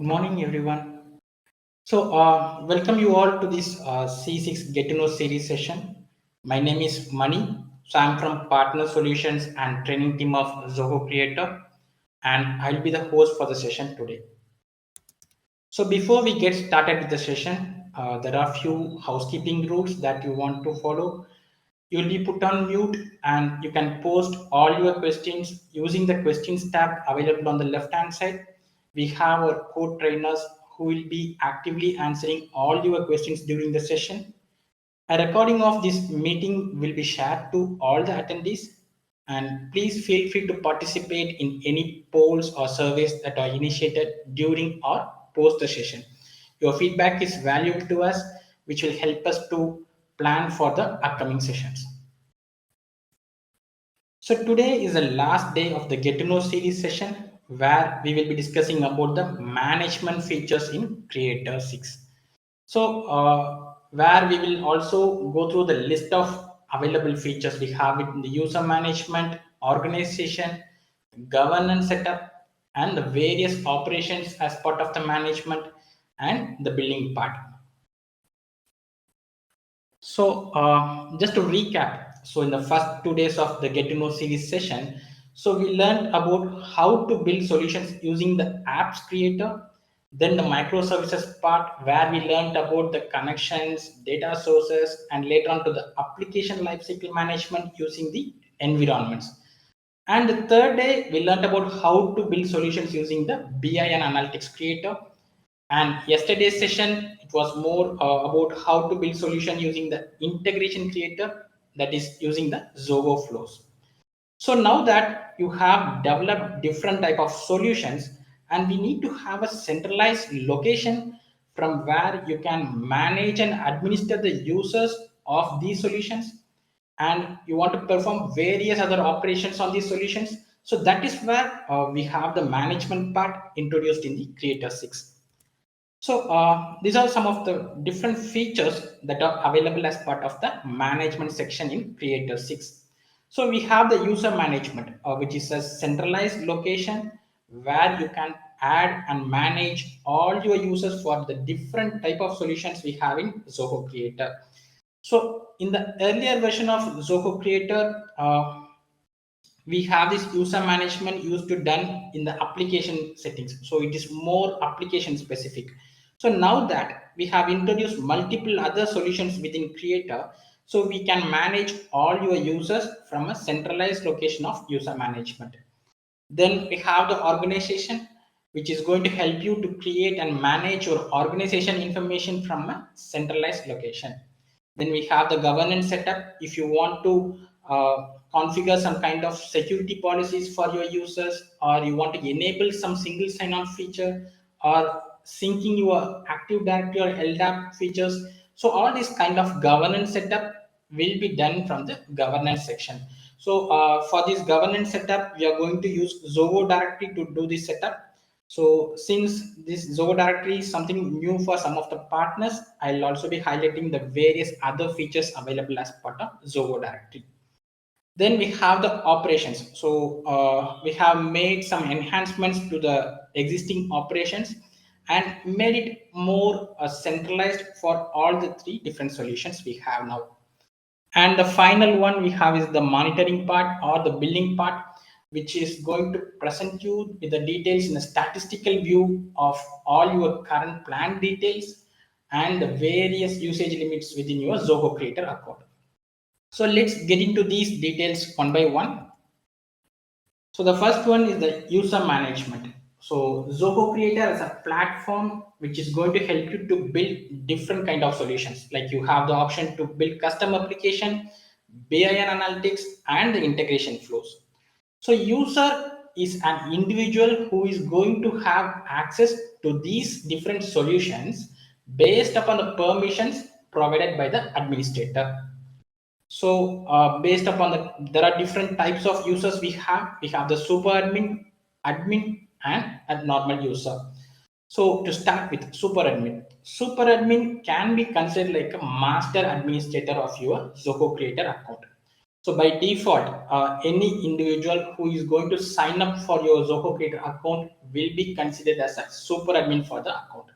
Good morning, everyone. Welcome you all to this C6 Get to Know series session. My name is Mani. So, I'm from Partner Solutions and Training Team of Zoho Creator, and I'll be the host for the session today. So, before we get started with the session, there are few housekeeping rules that you want to follow. You'll be put on mute, and you can post all your questions using the questions tab available on the left hand side. We have our co-trainers who will be actively answering all your questions during the session. A recording of this meeting will be shared to all the attendees, and please feel free to participate in any polls or surveys that are initiated during or post the session. Your feedback is valuable to us, which will help us to plan for the upcoming sessions. So today is the last day of the Get to Know series session where we will be discussing about the management features in Creator 6. Where we will also go through the list of available features we have in the user management, organization, governance setup, and the various operations as part of the management and the billing part. Just to recap, so in the first 2 days of the Get to Know series session, so we learned about how to build solutions using the apps creator, then the microservices part where we learned about the connections, data sources, and later on to the application lifecycle management using the environments. And the third day, we learned about how to build solutions using the BI and Analytics Creator. And yesterday's session, it was more about how to build solution using the Integration Creator, that is using the Zoho flows. So now that you have developed different type of solutions, and we need to have a centralized location from where you can manage and administer the users of these solutions, and you want to perform various other operations on these solutions. So that is where we have the management part introduced in the Creator 6. These are some of the different features that are available as part of the management section in Creator 6. So we have the user management, which is a centralized location where you can add and manage all your users for the different type of solutions we have in Zoho Creator. So in the earlier version of Zoho Creator, we have this user management used to done in the application settings, so it is more application specific. So now that we have introduced multiple other solutions within Creator, so we can manage all your users from a centralized location of user management. Then we have the organization, which is going to help you to create and manage your organization information from a centralized location. Then we have the governance setup. If you want to configure some kind of security policies for your users, or you want to enable some single sign-on feature, or syncing your Active Directory or LDAP features. So all this kind of governance setup will be done from the governance section. For this governance setup, we are going to use Zoho directory to do this setup. So since this Zoho directory is something new for some of the partners, I'll also be highlighting the various other features available as part of Zoho directory. Then we have the operations. We have made some enhancements to the existing operations and made it more centralized for all the three different solutions we have now. And the final one we have is the monitoring part or the billing part, which is going to present you with the details in a statistical view of all your current plan details and the various usage limits within your Zoho Creator account. So let's get into these details one by one. So the first one is the user management. So Zoho Creator is a platform which is going to help you to build different kind of solutions. Like you have the option to build custom application, BI and analytics, and the integration flows. So user is an individual who is going to have access to these different solutions based upon the permissions provided by the administrator. Based upon there are different types of users we have. We have the super admin, admin, and a normal user. So to start with super admin can be considered like a master administrator of your Zoho Creator account. So by default, any individual who is going to sign up for your Zoho Creator account will be considered as a super admin for the account.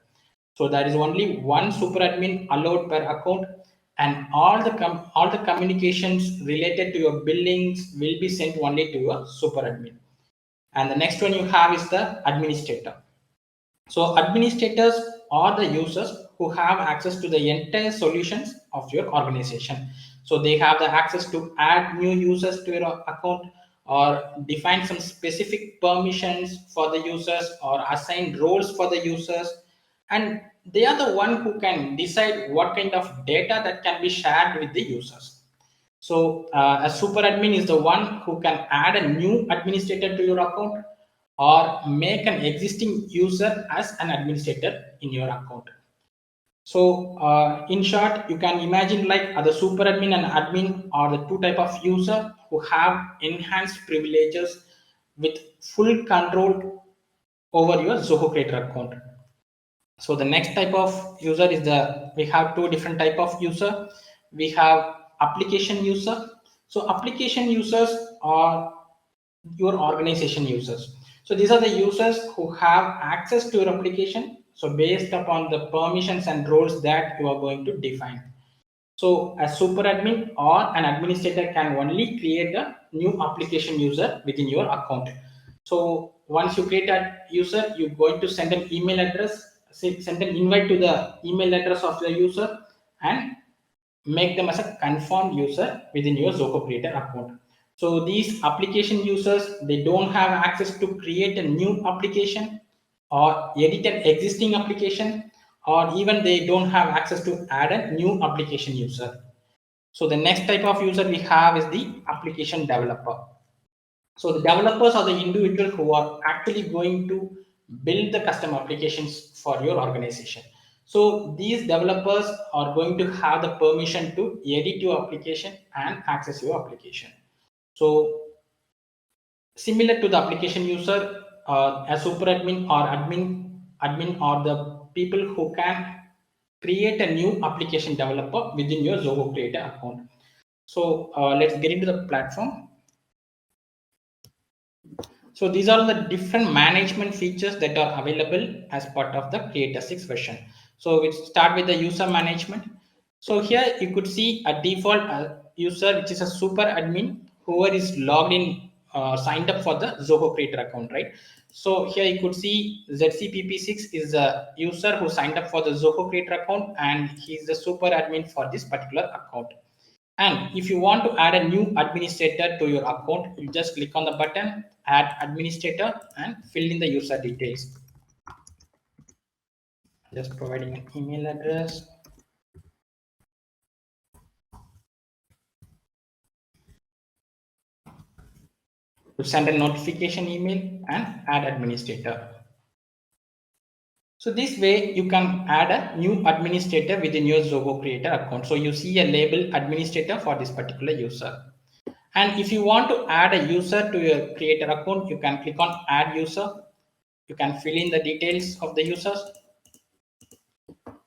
So there is only one super admin allowed per account, and all the communications related to your billings will be sent only to your super admin. And the next one you have is the administrator. So administrators are the users who have access to the entire solutions of your organization. So they have the access to add new users to your account, or define some specific permissions for the users, or assign roles for the users. And they are the one who can decide what kind of data that can be shared with the users. So a super admin is the one who can add a new administrator to your account, or make an existing user as an administrator in your account. So in short, you can imagine like the super admin and admin are the two type of user who have enhanced privileges with full control over your Zoho Creator account. So the next type of user is we have two different type of user. We have application user. So application users are your organization users. So these are the users who have access to your application, so based upon the permissions and roles that you are going to define. So a super admin or an administrator can only create a new application user within your account. So once you create a user, you're going to send an email address, send an invite to the email address of the user, and make them as a confirmed user within your Zoho Creator account. So these application users, they don't have access to create a new application or edit an existing application, or even they don't have access to add a new application user. So the next type of user we have is the application developer. So the developers are the individual who are actually going to build the custom applications for your organization. So these developers are going to have the permission to edit your application and access your application. So similar to the application user, a super admin or admin are the people who can create a new application developer within your Zoho Creator account. So let's get into the platform. So these are the different management features that are available as part of the Creator 6 version. So we start with the user management. So here you could see a default user, which is a super admin, whoever is logged in, signed up for the Zoho Creator account, right? So here you could see ZCPP6 is a user who signed up for the Zoho Creator account, and he's the super admin for this particular account. And if you want to add a new administrator to your account, you just click on the button, add administrator, and fill in the user details. Just providing an email address. To send a notification email and add administrator. So this way you can add a new administrator within your Zoho Creator account. So you see a label administrator for this particular user. And if you want to add a user to your Creator account, you can click on add user. You can fill in the details of the users,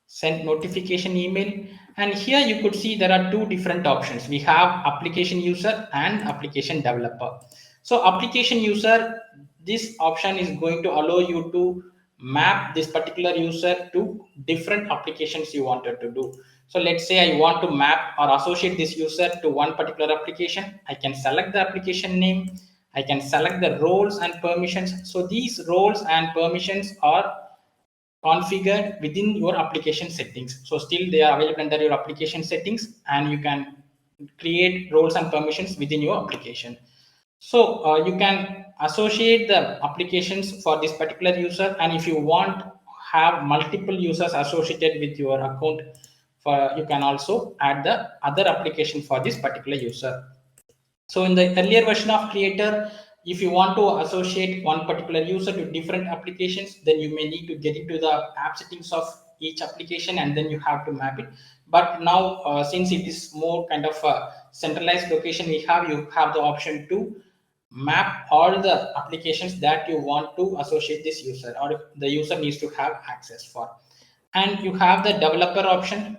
send notification email, and here you could see there are two different options. We have application user and application developer. So application user, this option is going to allow you to map this particular user to different applications you wanted to do. So let's say I want to map or associate this user to one particular application. I can select the application name, I can select the roles and permissions. So these roles and permissions are configured within your application settings. So still they are available under your application settings, and you can create roles and permissions within your application. So you can associate the applications for this particular user, and if you want have multiple users associated with your account, you can also add the other application for this particular user. So in the earlier version of Creator, if you want to associate one particular user to different applications, then you may need to get into the app settings of each application, and then you have to map it. But now, since it is more kind of a centralized location, you have the option to map all the applications that you want to associate this user, or the user needs to have access for. And you have the developer option.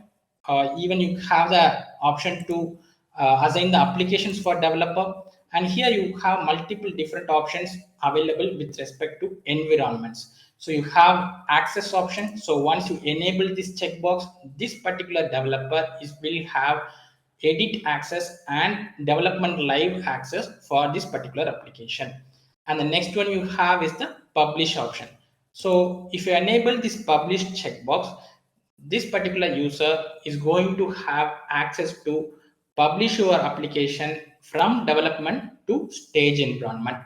Even you have the option to assign the applications for developer, and here you have multiple different options available with respect to environments. So you have access option. So once you enable this checkbox, this particular developer will have edit access and development live access for this particular application. And the next one you have is the publish option. So if you enable this publish checkbox, this particular user is going to have access to publish your application from development to stage environment.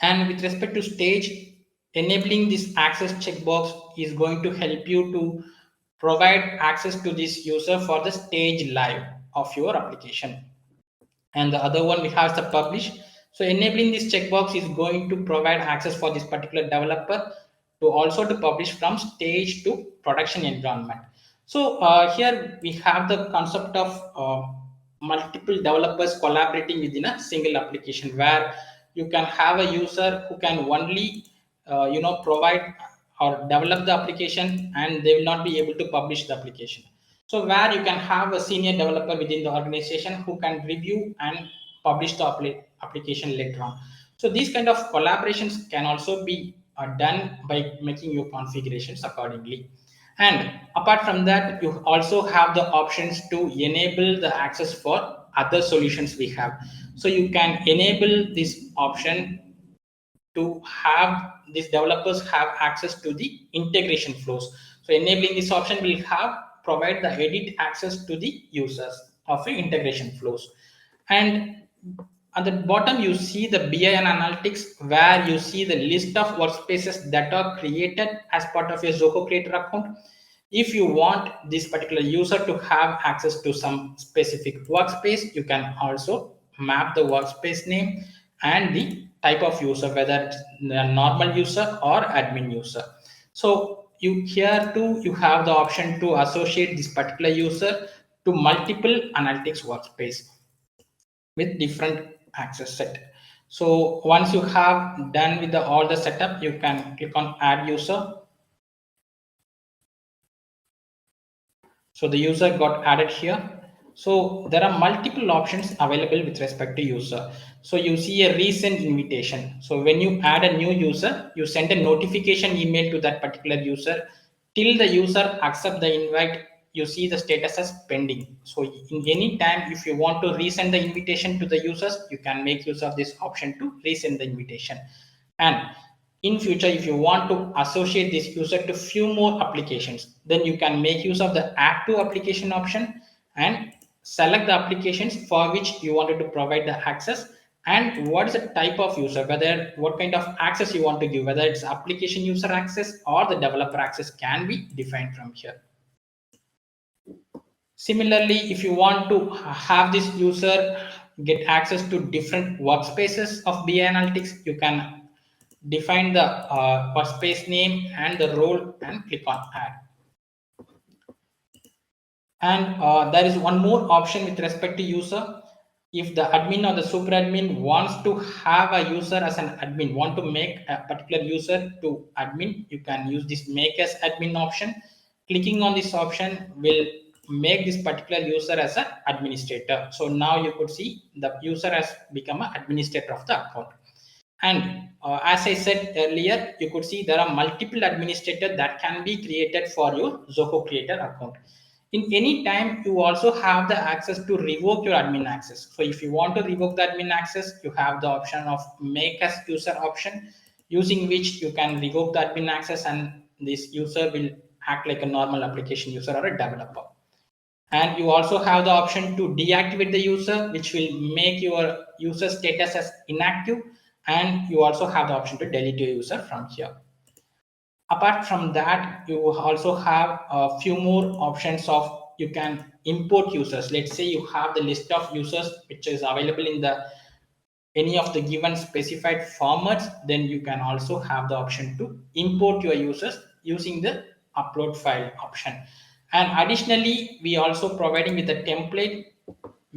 And with respect to stage, enabling this access checkbox is going to help you to provide access to this user for the stage live of your application. And the other one we have the publish. So enabling this checkbox is going to provide access for this particular developer to also to publish from stage to production environment. So here we have the concept of multiple developers collaborating within a single application, where you can have a user who can only provide or develop the application, and they will not be able to publish the application. So where you can have a senior developer within the organization who can review and publish the application later on. So these kind of collaborations can also be done by making your configurations accordingly. And apart from that, you also have the options to enable the access for other solutions we have. So you can enable this option to have these developers have access to the integration flows. So enabling this option will have provide the edit access to the users of the integration flows. And at the bottom you see the BI and analytics, where you see the list of workspaces that are created as part of your Zoho Creator account. If you want this particular user to have access to some specific workspace, you can also map the workspace name and the type of user, whether it's a normal user or admin user. So you here too you have the option to associate this particular user to multiple analytics workspace with different access set. So once you have done with all the setup, you can click on add user. So the user got added here. So there are multiple options available with respect to user. So you see a recent invitation. So when you add a new user, you send a notification email to that particular user. Till the user accept the invite, you see the status as pending. So in any time, if you want to resend the invitation to the users, you can make use of this option to resend the invitation. And in future, if you want to associate this user to few more applications, then you can make use of the add to application option and select the applications for which you wanted to provide the access, and what is the type of user, whether what kind of access you want to give, whether it's application user access or the developer access can be defined from here. Similarly, if you want to have this user get access to different workspaces of BI Analytics, you can define the workspace name and the role and click on add. And there is one more option with respect to user. If the admin or the super admin wants to have a user as an admin, want to make a particular user to admin, you can use this make as admin option. Clicking on this option will make this particular user as an administrator. So now you could see the user has become an administrator of the account. And as I said earlier, you could see there are multiple administrators that can be created for your Zoho Creator account. In any time, you also have the access to revoke your admin access. So if you want to revoke the admin access, you have the option of make as user option, using which you can revoke the admin access and this user will act like a normal application user or a developer. And you also have the option to deactivate the user, which will make your user status as inactive, and you also have the option to delete your user from here. Apart from that, you also have a few more options of you can import users. Let's say you have the list of users which is available in the any of the given specified formats, then you can also have the option to import your users using the upload file option. And additionally, we also providing with a template.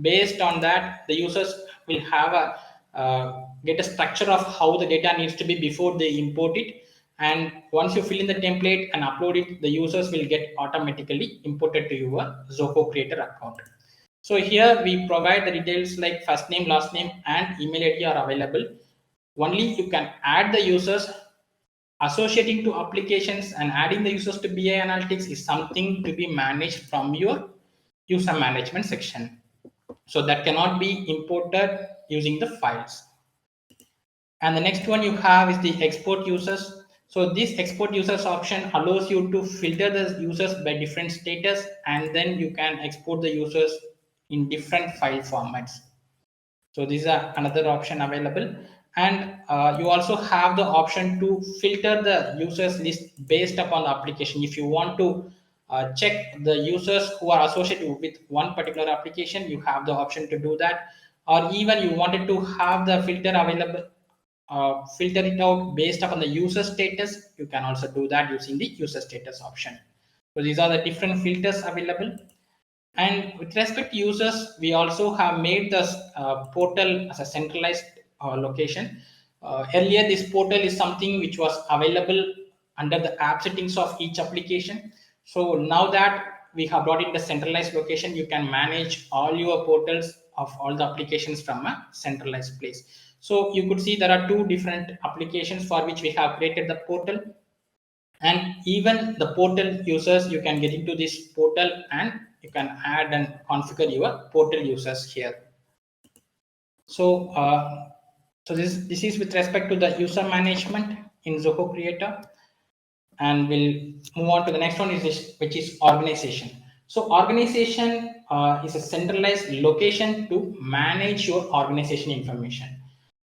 Based on that, the users will have a get a structure of how the data needs to be before they import it. And once you fill in the template and upload it, the users will get automatically imported to your Zoho Creator account. So here we provide the details like first name, last name, and email ID are available. Only you can add the users. Associating to applications and adding the users to BI analytics is something to be managed from your user management section. So that cannot be imported using the files. And the next one you have is the export users. So this export users option allows you to filter the users by different status, and then you can export the users in different file formats. So these are another option available. And you also have the option to filter the users list based upon the application. If you want to check the users who are associated with one particular application, you have the option to do that. Or even you wanted to have the filter available, filter it out based upon the user status, you can also do that using the user status option. So these are the different filters available. And with respect to users, we also have made this portal as a centralized location. Earlier, this portal is something which was available under the app settings of each application. So now that we have brought in the centralized location, you can manage all your portals of all the applications from a centralized place. So you could see there are two different applications for which we have created the portal. And even the portal users, you can get into this portal and you can add and configure your portal users here. So this is with respect to the user management in Zoho Creator. And we'll move on to the next one, is this, which is organization. So organization is a centralized location to manage your organization information.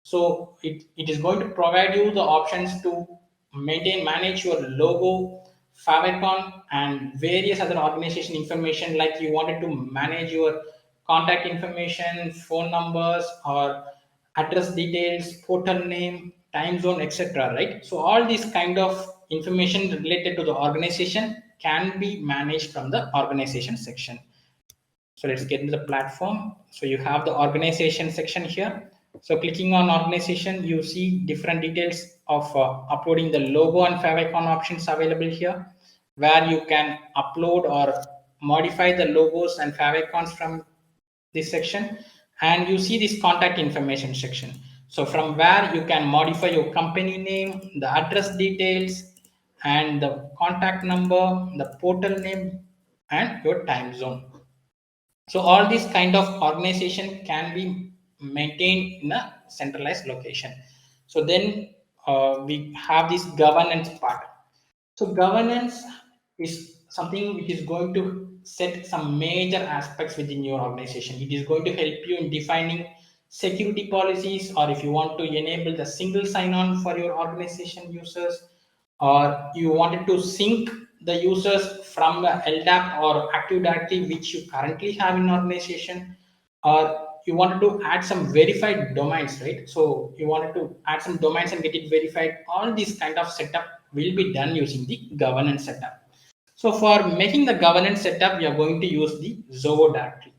So it is going to provide you the options to manage your logo, favicon, and various other organization information, like you wanted to manage your contact information, phone numbers, or address details, portal name, time zone, etc. Right? So all these kind of information related to the organization can be managed from the organization section. So let's get into the platform. So you have the organization section here. So clicking on organization, you see different details of uploading the logo and favicon options available here, where you can upload or modify the logos and favicons from this section. And you see this contact information section. So from where you can modify your company name, the address details, and the contact number, the portal name, and your time zone. So all these kind of organization can be maintained in a centralized location. So then we have this governance part. So governance is something which is going to set some major aspects within your organization. It is going to help you in defining security policies, or if you want to enable the single sign-on for your organization users, or you wanted to sync the users from the LDAP or Active Directory which you currently have in organization, or you wanted to add some verified domains, right? So you wanted to add some domains and get it verified. All these kind of setup will be done using the governance setup. So for making the governance setup, we are going to use the Zoho directory.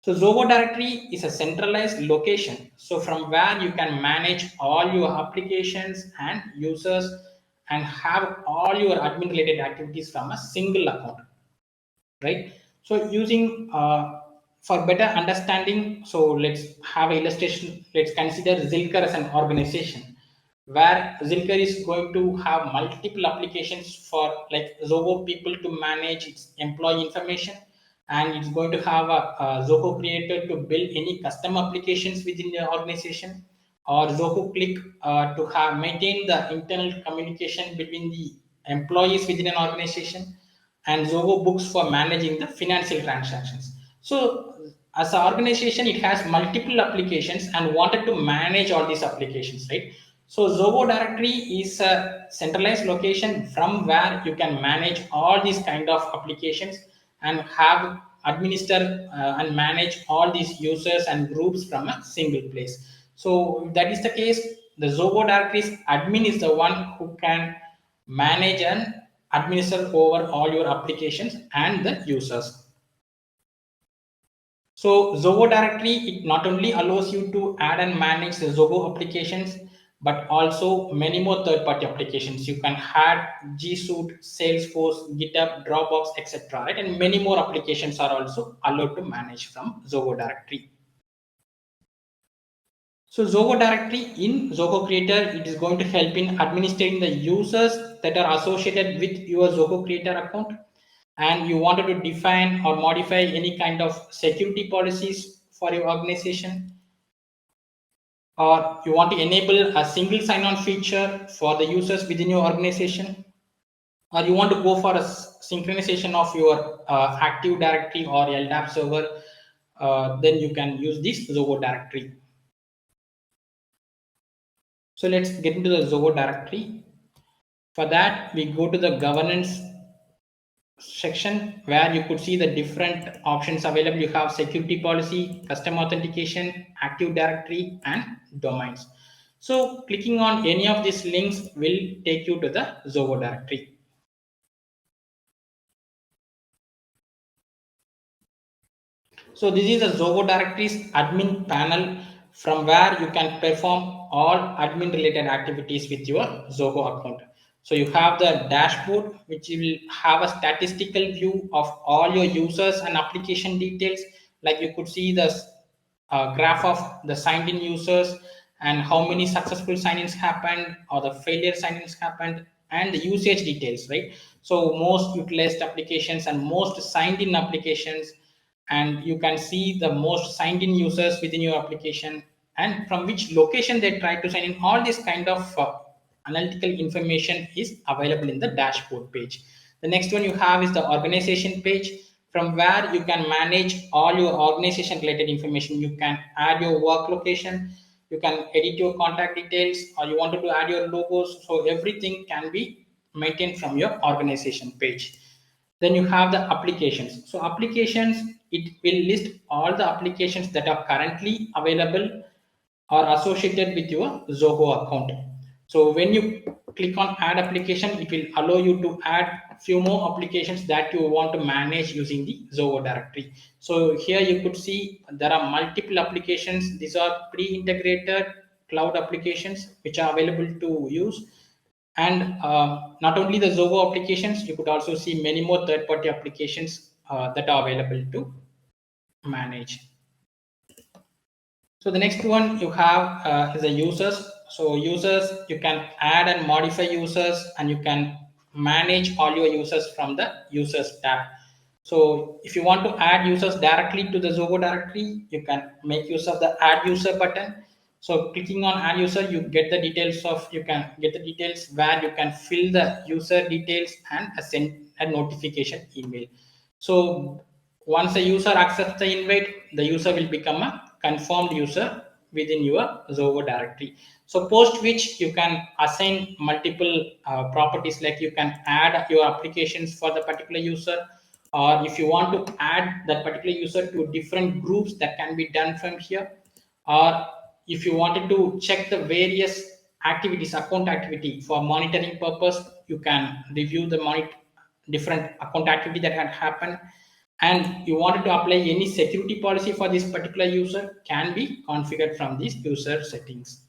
So Zoho directory is a centralized location. So from where you can manage all your applications and users and have all your admin related activities from a single account, right? So using for better understanding, so let's have an illustration. Let's consider Zilker as an organization, where Zilker is going to have multiple applications for like Zoho people to manage its employee information, and it's going to have a Zoho Creator to build any custom applications within the organization, or Zoho Click to have maintain the internal communication between the employees within an organization, and Zoho Books for managing the financial transactions. So as an organization, it has multiple applications and wanted to manage all these applications, right? So Zoho directory is a centralized location from where you can manage all these kind of applications and have administer and manage all these users and groups from a single place. So if that is the case, the Zoho directories admin is the one who can manage and administer over all your applications and the users. So Zoho directory, it not only allows you to add and manage the Zoho applications, but also many more third-party applications. You can add G Suite, Salesforce, GitHub, Dropbox, etc. Right? And many more applications are also allowed to manage from Zoho directory. So Zoho directory in Zoho Creator, it is going to help in administering the users that are associated with your Zoho Creator account. And you wanted to define or modify any kind of security policies for your organization, or you want to enable a single sign-on feature for the users within your organization, or you want to go for a synchronization of your Active Directory or LDAP server, then you can use this Zoho directory. So let's get into the Zoho directory. For that, we go to the governance section where you could see the different options available. You have security policy, custom authentication, Active Directory, and domains. So clicking on any of these links will take you to the Zoho directory. So this is a Zoho directories admin panel from where you can perform all admin related activities with your Zoho account. So you have the dashboard, which will have a statistical view of all your users and application details. Like you could see the graph of the signed in users and how many successful sign-ins happened or the failure sign-ins happened, and the usage details, right? So most utilized applications and most signed in applications, and you can see the most signed in users within your application and from which location they try to sign in. All this kind of analytical information is available in the dashboard page. The next one you have is the organization page, from where you can manage all your organization related information. You can add your work location, you can edit your contact details, or you wanted to add your logos. So everything can be maintained from your organization page. Then you have the applications. So applications, it will list all the applications that are currently available or associated with your Zoho account. So when you click on add application, it will allow you to add few more applications that you want to manage using the Zoho directory. So here you could see there are multiple applications. These are pre-integrated cloud applications which are available to use. And not only the Zoho applications, you could also see many more third-party applications that are available to manage. So the next one you have is the users. So users, you can add and modify users, and you can manage all your users from the users tab. So if you want to add users directly to the Zoho directory, you can make use of the add user button. So clicking on add user, you get the details of, you can get the details where you can fill the user details and send a notification email. So once the user accepts the invite, the user will become a confirmed user within your Zoho directory. So post which you can assign multiple properties, like you can add your applications for the particular user, or if you want to add that particular user to different groups, that can be done from here. Or if you wanted to check the various activities, account activity for monitoring purpose, you can review the different account activity that had happened, and you wanted to apply any security policy for this particular user, can be configured from these user settings.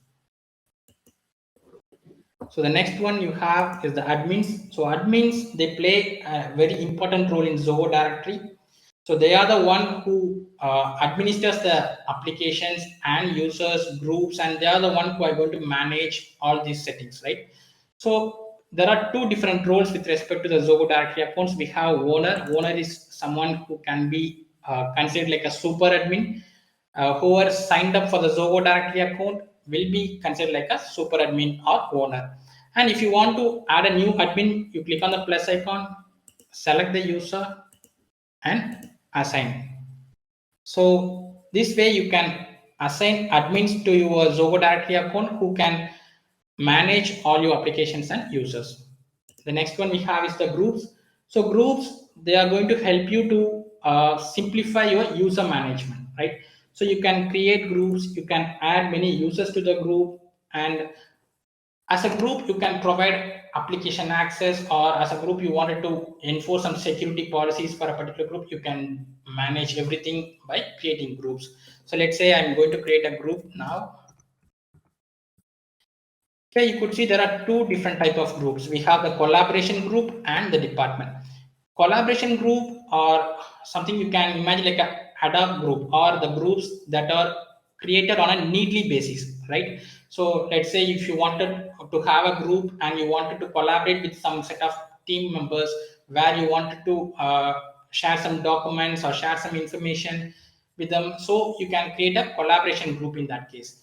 So the next one you have is the admins. So admins, they play a very important role in Zoho directory. So they are the one who administers the applications and users groups, and they are the one who are going to manage all these settings, right? So there are two different roles with respect to the Zoho directory accounts. We have owner. Owner is someone who can be considered like a super admin. Whoever signed up for the Zoho directory account will be considered like a super admin or owner. And if you want to add a new admin, you click on the plus icon, select the user, and assign. So this way you can assign admins to your Zoho directory account who can manage all your applications and users. The next one we have is the groups. So groups, they are going to help you to simplify your user management, right? So you can create groups, you can add many users to the group, and as a group you can provide application access, or as a group you wanted to enforce some security policies for a particular group, you can manage everything by creating groups. So let's say I'm going to create a group now. Here you could see there are two different type of groups. We have the collaboration group and the department. Collaboration group are something you can imagine like a ad hoc group or the groups that are created on a needly basis, right? So let's say if you wanted to have a group and you wanted to collaborate with some set of team members where you wanted to share some documents or share some information with them, so you can create a collaboration group in that case.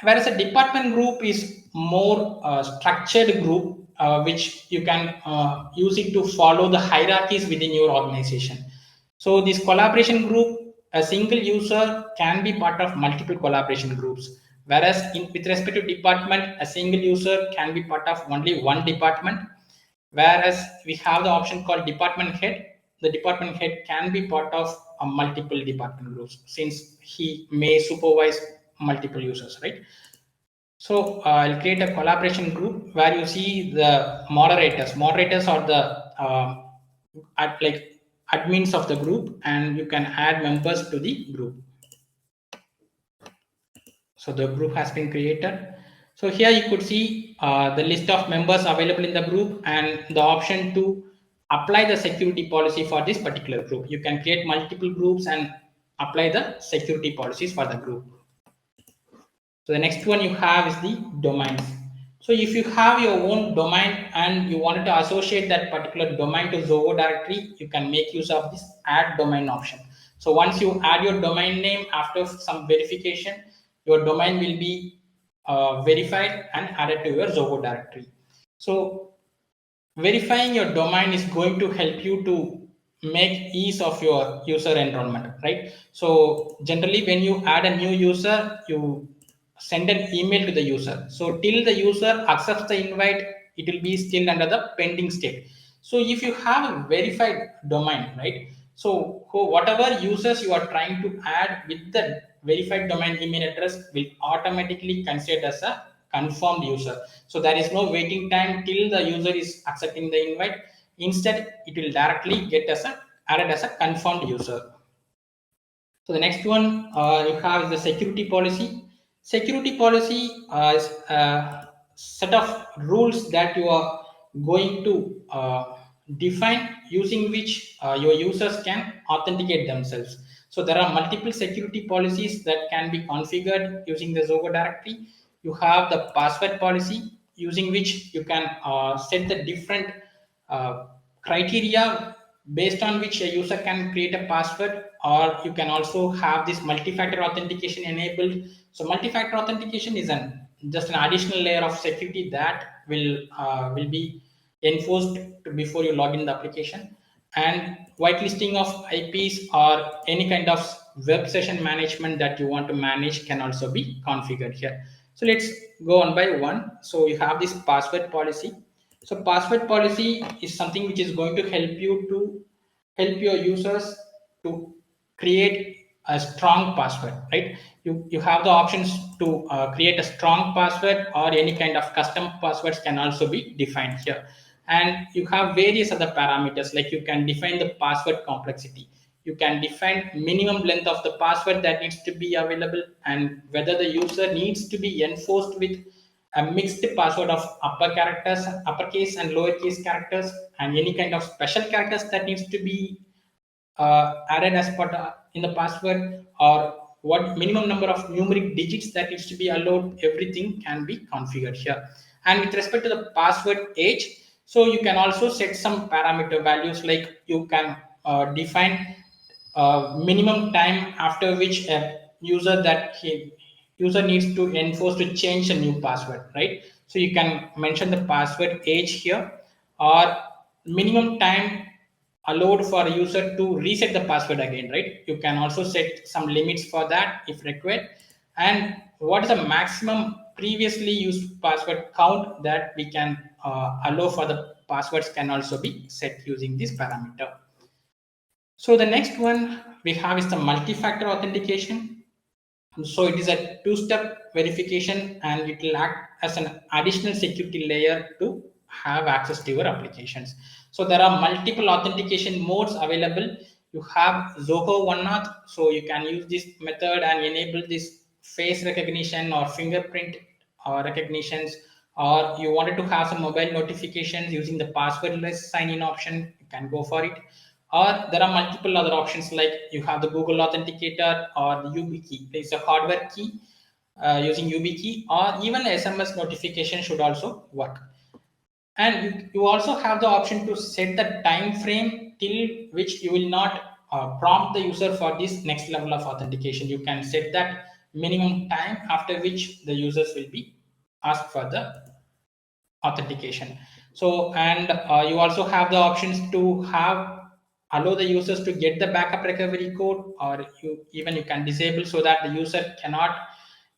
Whereas a department group is more structured group, which you can use it to follow the hierarchies within your organization. So this collaboration group, a single user can be part of multiple collaboration groups, whereas with respect to department, a single user can be part of only one department. Whereas we have the option called department head. The department head can be part of a multiple department groups since he may supervise multiple users, right? So I'll create a collaboration group where you see the moderators. Moderators are the like admins of the group, and you can add members to the group. So the group has been created. So here you could see the list of members available in the group and the option to apply the security policy for this particular group. You can create multiple groups and apply the security policies for the group. So the next one you have is the domains. So if you have your own domain and you wanted to associate that particular domain to Zoho directory, you can make use of this add domain option. So once you add your domain name after some verification, your domain will be verified and added to your Zoho directory. So verifying your domain is going to help you to make ease of your user enrollment, right? So generally when you add a new user, you send an email to the user. So till the user accepts the invite, it will be still under the pending state. So if you have a verified domain, right? So whatever users you are trying to add with the verified domain email address will automatically considered as a confirmed user. So there is no waiting time till the user is accepting the invite. Instead, it will directly get as a added as a confirmed user. So the next one you have the security policy. Security policy is a set of rules that you are going to define using which your users can authenticate themselves. So there are multiple security policies that can be configured using the Zoho directory. You have the password policy using which you can set the different criteria based on which a user can create a password, or you can also have this multi-factor authentication enabled. So multi-factor authentication is an just an additional layer of security that will be enforced before you log in the application. And whitelisting of IPs or any kind of web session management that you want to manage can also be configured here. So let's go one by one. So you have this password policy. So password policy is something which is going to help you to help your users to create a strong password, right? You have the options to create a strong password, or any kind of custom passwords can also be defined here. And you have various other parameters, like you can define the password complexity. You can define minimum length of the password that needs to be available, and whether the user needs to be enforced with a mixed password of uppercase and lowercase characters, and any kind of special characters that needs to be added as part in the password, or what minimum number of numeric digits that needs to be allowed. Everything can be configured here. And with respect to the password age, so you can also set some parameter values, like you can define minimum time after which a user needs to enforce to change a new password, right? So you can mention the password age here, or minimum time allowed for a user to reset the password again, right? You can also set some limits for that if required. And what is the maximum previously used password count that we can allow for the passwords can also be set using this parameter. So the next one we have is the multi-factor authentication. So it is a two-step verification, and it will act as an additional security layer to have access to your applications. So there are multiple authentication modes available. You have Zoho One Auth, so you can use this method and enable this face recognition or fingerprint recognitions, or you wanted to have some mobile notifications using the passwordless sign-in option, you can go for it. Or there are multiple other options like you have the Google Authenticator or the YubiKey. There is a hardware key using YubiKey, or even SMS notification should also work. And you also have the option to set the time frame till which you will not prompt the user for this next level of authentication. You can set that minimum time after which the users will be asked for the authentication. So, and you also have the options to have allow the users to get the backup recovery code, or you can disable so that the user cannot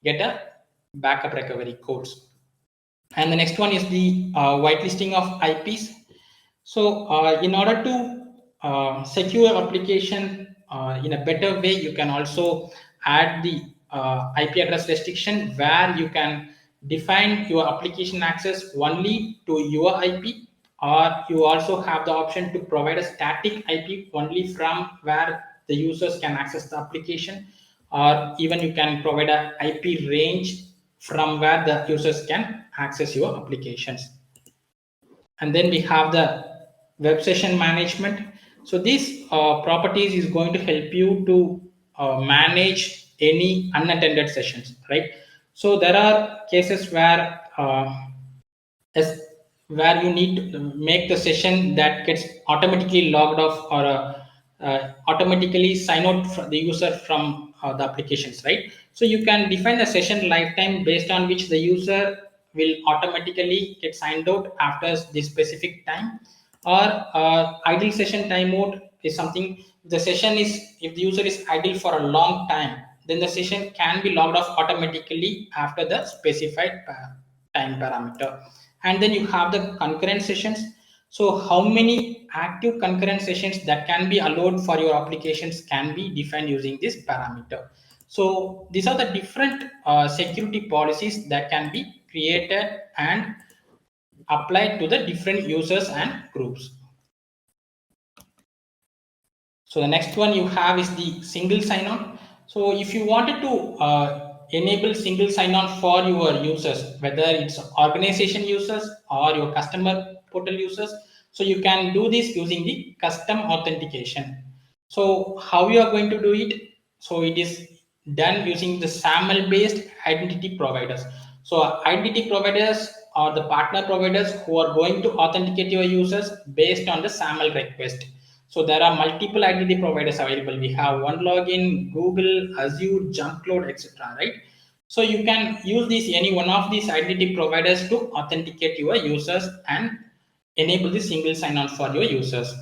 get a backup recovery codes. And the next one is the whitelisting of IPs. So in order to secure application in a better way, you can also add the IP address restriction where you can define your application access only to your IP, or you also have the option to provide a static IP only from where the users can access the application, or even you can provide a IP range from where the users can access your applications. And then we have the web session management. So these properties is going to help you to manage any unattended sessions, right? So there are cases where as where you need to make the session that gets automatically logged off, or automatically sign out the user from the applications, right? So you can define the session lifetime based on which the user will automatically get signed out after this specific time. Or idle session timeout is something, the session is, if the user is idle for a long time, then the session can be logged off automatically after the specified time parameter. And then you have the concurrent sessions. So how many active concurrent sessions that can be allowed for your applications can be defined using this parameter. So these are the different security policies that can be created and applied to the different users and groups. So the next one you have is the single sign-on. So if you wanted to enable single sign-on for your users, whether it's organization users or your customer portal users, so you can do this using the custom authentication. So how you are going to do it? So it is done using the SAML-based identity providers. So identity providers are the partner providers who are going to authenticate your users based on the SAML request. So there are multiple identity providers available. We have OneLogin, Google, Azure, JumpCloud, etc. Right? So you can use any one of these identity providers to authenticate your users and enable the single sign-on for your users.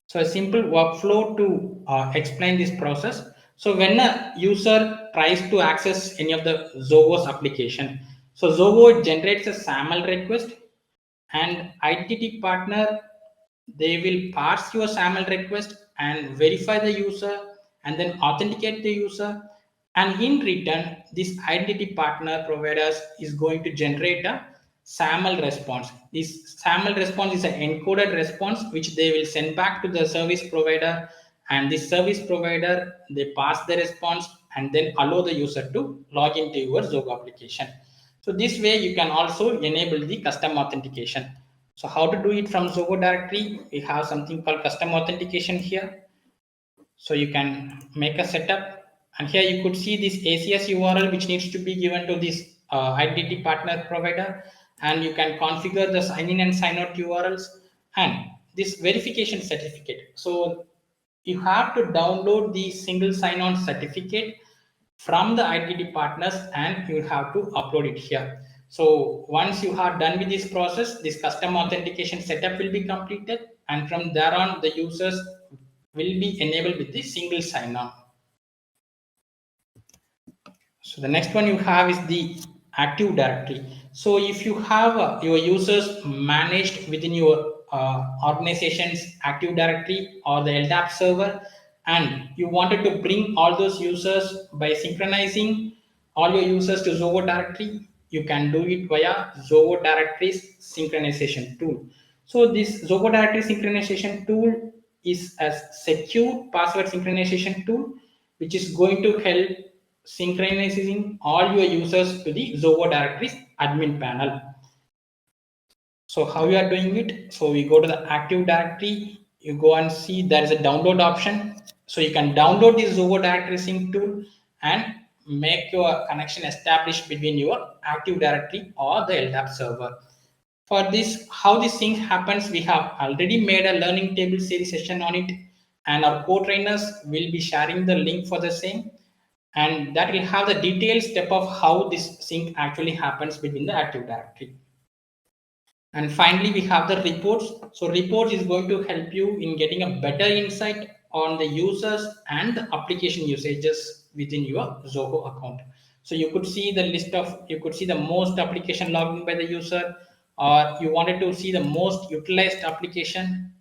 So a simple workflow to explain this process. So when a user tries to access any of the Zoho's application, so Zoho generates a SAML request, and identity partner, they will parse your SAML request and verify the user and then authenticate the user. And in return, this identity partner providers is going to generate a SAML response. This SAML response is an encoded response which they will send back to the service provider, and this service provider, they pass the response and then allow the user to log into your Zoho application. So this way you can also enable the custom authentication. So how to do it from Zoho directory? We have something called custom authentication here. So you can make a setup, and here you could see this ACS URL which needs to be given to this identity partner provider, and you can configure the sign in and sign out URLs and this verification certificate. So you have to download the single sign on certificate from the identity partners and you have to upload it here. So once you are done with this process, this custom authentication setup will be completed, and from there on the users will be enabled with the single sign-on. So the next one you have is the Active Directory. So if you have your users managed within your organization's Active Directory or the LDAP server, and you wanted to bring all those users by synchronizing all your users to Zoho directory, you can do it via Zoho directories synchronization tool. So this Zoho directory synchronization tool is a secure password synchronization tool which is going to help synchronizing all your users to the Zoho directories admin panel. So how you are doing it? So we go to the Active Directory, you go and see there is a download option. So you can download the Zoho Directory Sync tool and make your connection established between your Active Directory or the LDAP server. For this, how this sync happens, we have already made a learning table series session on it, and our co-trainers will be sharing the link for the same, and that will have the detailed step of how this sync actually happens between the Active Directory. And finally, we have the reports. So reports is going to help you in getting a better insight on the users and the application usages within your Zoho account. So you could see the list of, you could see the most application logged in by the user, or you wanted to see the most utilized application,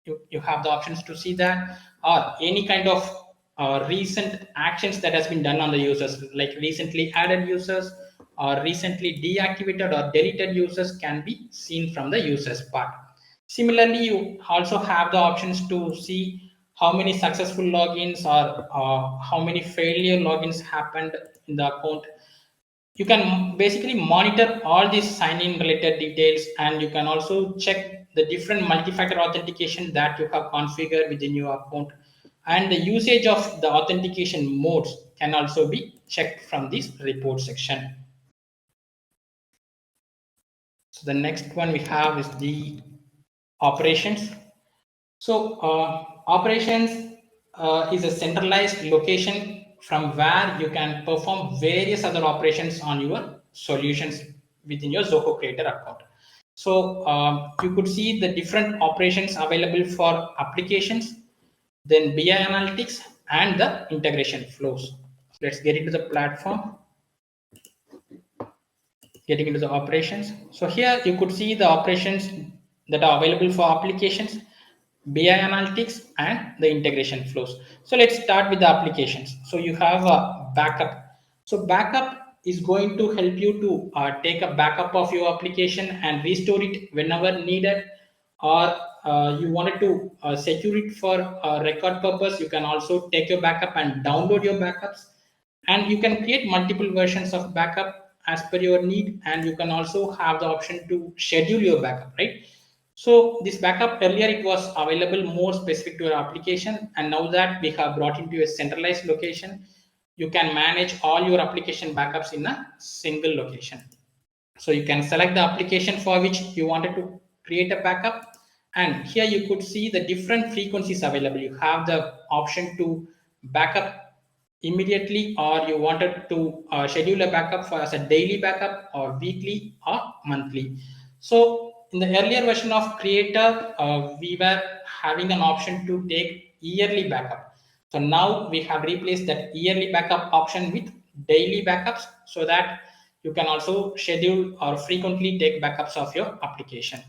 you have the options to see that, or any kind of recent actions that has been done on the users, like recently added users or recently deactivated or deleted users can be seen from the users part. Similarly, you also have the options to see how many successful logins or how many failure logins happened in the account. You can basically monitor all these sign-in related details, and you can also check the different multi-factor authentication that you have configured within your account, and the usage of the authentication modes can also be checked from this report section. So the next one we have is the operations. So operations is a centralized location from where you can perform various other operations on your solutions within your Zoho Creator account. So you could see the different operations available for applications, then BI analytics, and the integration flows. So let's get into the platform. Getting into the operations. So here you could see the operations that are available for applications, BI analytics, and the integration flows. So let's start with the applications. So you have a backup. So backup is going to help you to take a backup of your application and restore it whenever needed, or you wanted to secure it for record purpose. You can also take your backup and download your backups, and you can create multiple versions of backup as per your need, and you can also have the option to schedule your backup, right? So this backup, earlier it was available more specific to your application, and now that we have brought into a centralized location, you can manage all your application backups in a single location. So you can select the application for which you wanted to create a backup, and here you could see the different frequencies available. You have the option to backup immediately, or you wanted to schedule a backup for as a daily backup or weekly or monthly. So in the earlier version of Creator, we were having an option to take yearly backup. So now we have replaced that yearly backup option with daily backups, so that you can also schedule or frequently take backups of your application.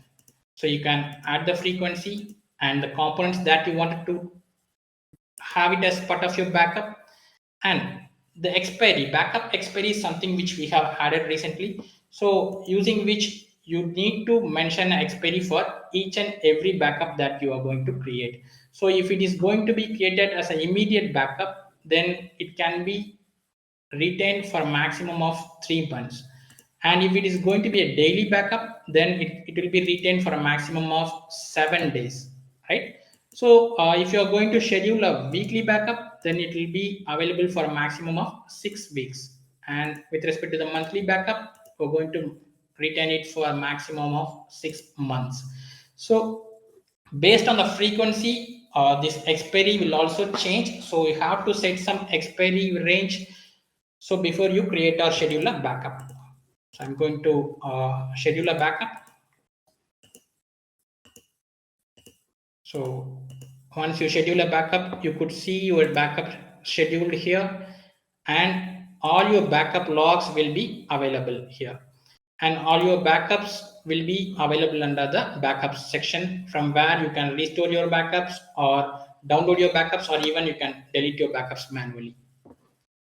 So you can add the frequency and the components that you wanted to have it as part of your backup. And the expiry, backup expiry is something which we have added recently, so using which you need to mention an expiry for each and every backup that you are going to create. So if it is going to be created as an immediate backup, then it can be retained for a maximum of 3 months, and if it is going to be a daily backup, then it will be retained for a maximum of 7 days, right? So if you are going to schedule a weekly backup, then it will be available for a maximum of 6 weeks, and with respect to the monthly backup, we're going to retain it for a maximum of 6 months. So based on the frequency, this expiry will also change, so you have to set some expiry range, so before you create or schedule a backup. So I'm going to schedule a backup. So once you schedule a backup, you could see your backup scheduled here, and all your backup logs will be available here, and all your backups will be available under the backups section, from where you can restore your backups or download your backups, or even you can delete your backups manually.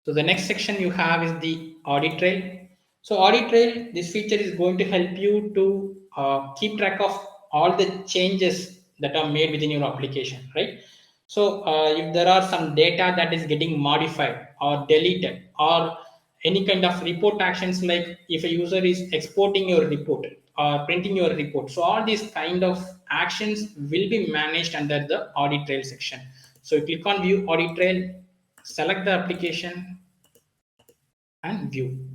So the next section you have is the audit trail. So audit trail, this feature is going to help you to keep track of all the changes that are made within your application, right? So if there are some data that is getting modified or deleted, or any kind of report actions, like if a user is exporting your report or printing your report. So all these kind of actions will be managed under the audit trail section. So you click on view audit trail, select the application and view.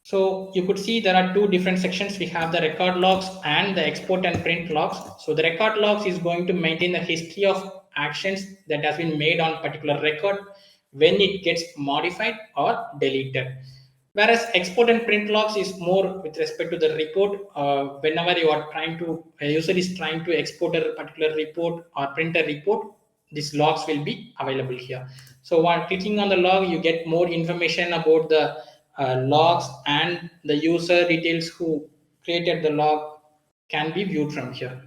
So you could see there are two different sections. We have the record logs and the export and print logs. So the record logs is going to maintain the history of actions that has been made on particular record when it gets modified or deleted. Whereas export and print logs is more with respect to the report. Whenever you are trying to, a user is trying to export a particular report or print a report, these logs will be available here. So while clicking on the log, you get more information about the logs, and the user details who created the log can be viewed from here.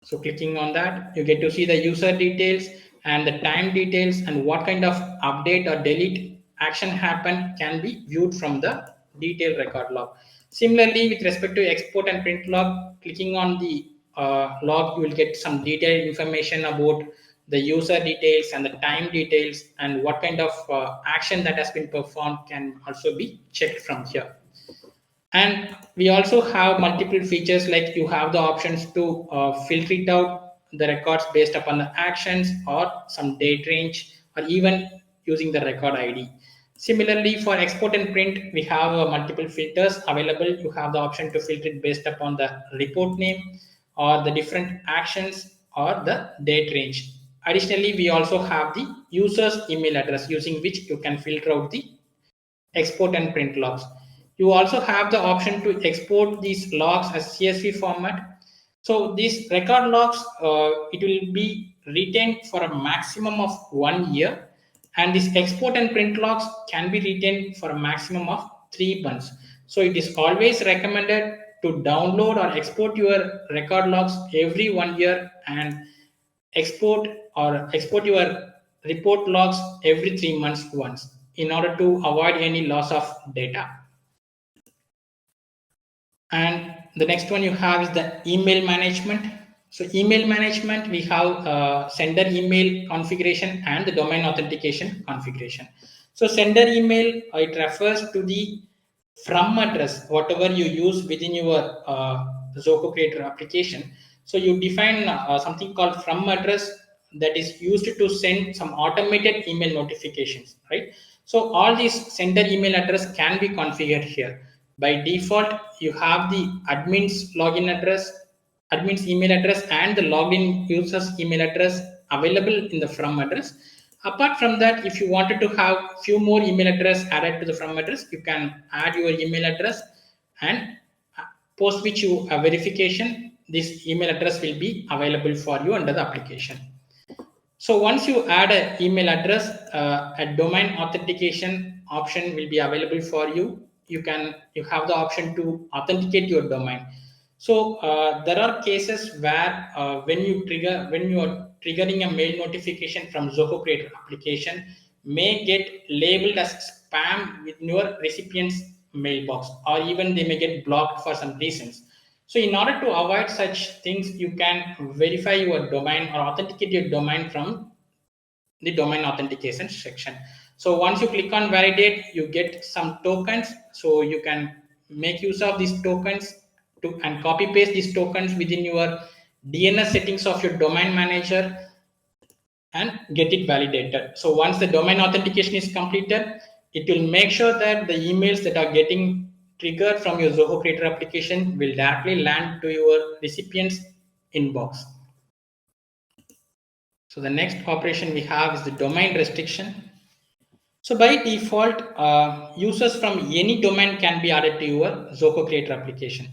So clicking on that, you get to see the user details and the time details, and what kind of update or delete action happened can be viewed from the detailed record log. Similarly, with respect to export and print log, clicking on the log, you will get some detailed information about the user details and the time details, and what kind of action that has been performed can also be checked from here. And we also have multiple features, like you have the options to filter it out the records based upon the actions or some date range, or even using the record ID. Similarly, for export and print, we have multiple filters available. You have the option to filter it based upon the report name or the different actions or the date range. Additionally, we also have the user's email address, using which you can filter out the export and print logs. You also have the option to export these logs as CSV format. So these record logs, it will be retained for a maximum of 1 year, and this export and print logs can be retained for a maximum of 3 months. So it is always recommended to download or export your record logs every 1 year, and export your report logs every 3 months once, in order to avoid any loss of data. And the next one you have is the email management. So email management, we have sender email configuration and the domain authentication configuration. So sender email, it refers to the from address, whatever you use within your Zoho Creator application. So you define something called from address, that is used to send some automated email notifications, right? So all these sender email address can be configured here. By default, you have the admin's login address, admin's email address, and the login user's email address available in the from address. Apart from that, if you wanted to have few more email address added to the from address, you can add your email address, and post which you verification, this email address will be available for you under the application. So once you add an email address, a domain authentication option will be available for you. You have the option to authenticate your domain. So there are cases where when you are triggering a mail notification from Zoho Creator application, may get labeled as spam with your recipient's mailbox, or even they may get blocked for some reasons. So in order to avoid such things, you can verify your domain or authenticate your domain from the domain authentication section. So once you click on validate, you get some tokens. So you can make use of these tokens to and copy paste these tokens within your DNS settings of your domain manager and get it validated. So once the domain authentication is completed, it will make sure that the emails that are getting triggered from your Zoho Creator application will directly land to your recipient's inbox. So the next operation we have is the domain restriction. So by default, users from any domain can be added to your Zoho Creator application.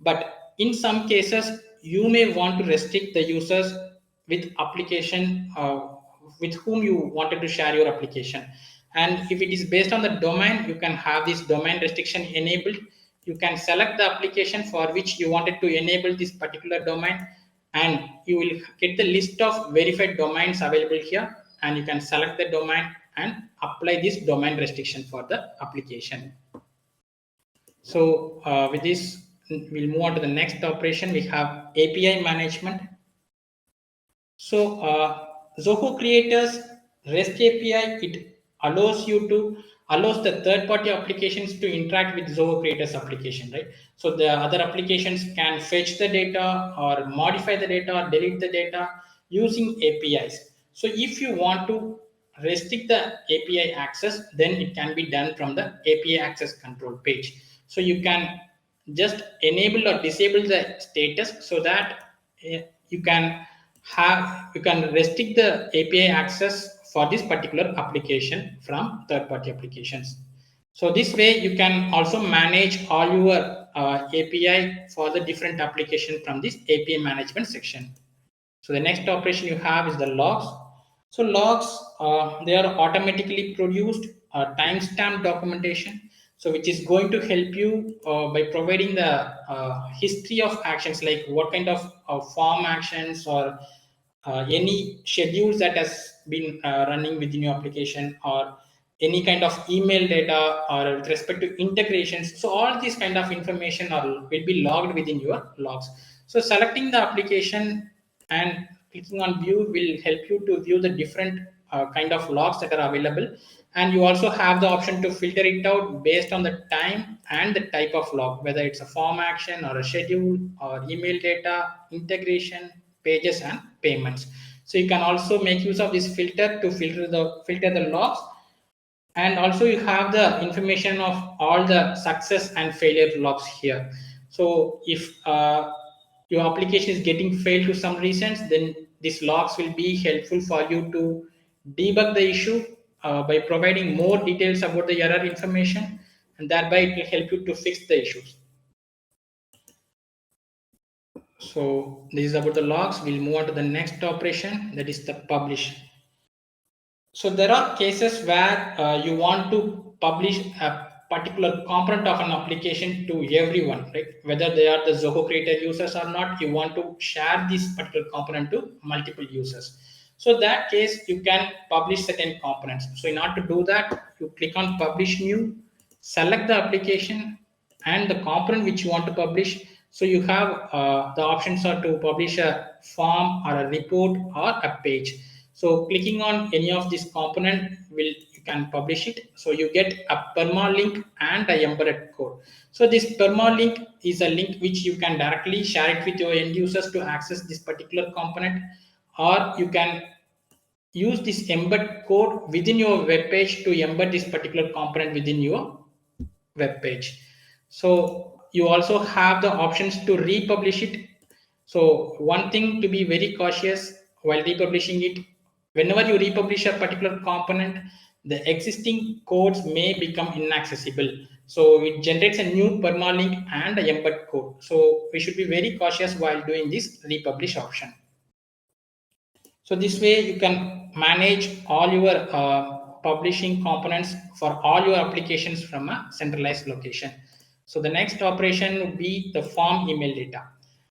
But in some cases, you may want to restrict the users with application with whom you wanted to share your application. And if it is based on the domain, you can have this domain restriction enabled. You can select the application for which you wanted to enable this particular domain, and you will get the list of verified domains available here, and you can select the domain and apply this domain restriction for the application. So with this, we'll move on to the next operation. We have API management. So Zoho Creator's REST API, it allows you to allows the third party applications to interact with Zoho Creator's application, right? So the other applications can fetch the data or modify the data or delete the data using APIs. So if you want to restrict the API access, then it can be done from the API access control page. So you can just enable or disable the status so that you can you can restrict the API access for this particular application from third-party applications. So this way you can also manage all your API for the different application from this API management section. So the next operation you have is the logs. So logs, they are automatically produced timestamp documentation. So which is going to help you by providing the history of actions, like what kind of form actions or any schedules that has been running within your application, or any kind of email data or with respect to integrations. So all these kind of information will be logged within your logs. So selecting the application and clicking on view will help you to view the different kind of logs that are available, and you also have the option to filter it out based on the time and the type of log, whether it's a form action or a schedule or email data, integration, pages, and payments. So you can also make use of this filter to filter the logs, and also you have the information of all the success and failure logs here. So if your application is getting failed to some reasons, then these logs will be helpful for you to debug the issue by providing more details about the error information, and thereby it will help you to fix the issues. So this is about the logs. We'll move on to the next operation, that is the publish. So there are cases where you want to publish a particular component of an application to everyone, right? Whether they are the Zoho Creator users or not, you want to share this particular component to multiple users. So that case, you can publish certain components. So in order to do that, you click on Publish New, select the application and the component which you want to publish. So you have the options are to publish a form or a report or a page. So clicking on any of this component will you can publish it. So you get a permalink and a embedded code. So this permalink is a link which you can directly share it with your end users to access this particular component, or you can use this embed code within your web page to embed this particular component within your web page. So you also have the options to republish it. So one thing to be very cautious while republishing it, whenever you republish a particular component, the existing codes may become inaccessible. So it generates a new permalink and a embed code. So we should be very cautious while doing this republish option. So this way you can manage all your publishing components for all your applications from a centralized location. So the next operation would be the form email data.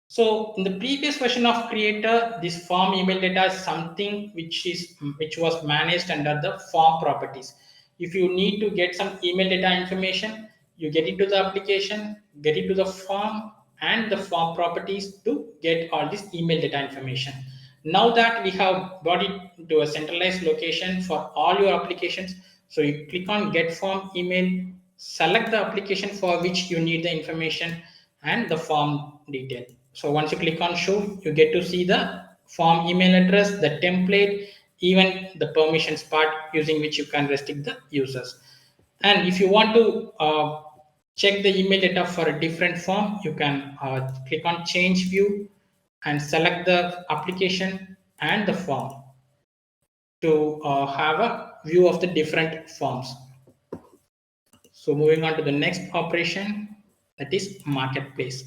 So in the previous version of Creator, this form email data is something which was managed under the form properties. If you need to get some email data information, you get into the application, get into the form and the form properties to get all this email data information. Now that we have brought it to a centralized location for all your applications, so you click on get form email, select the application for which you need the information and the form detail. So once you click on show, you get to see the form email address, the template, even the permissions part using which you can restrict the users. And if you want to check the email data for a different form, you can click on change view and select the application and the form to have a view of the different forms. So moving on to the next operation, that is marketplace.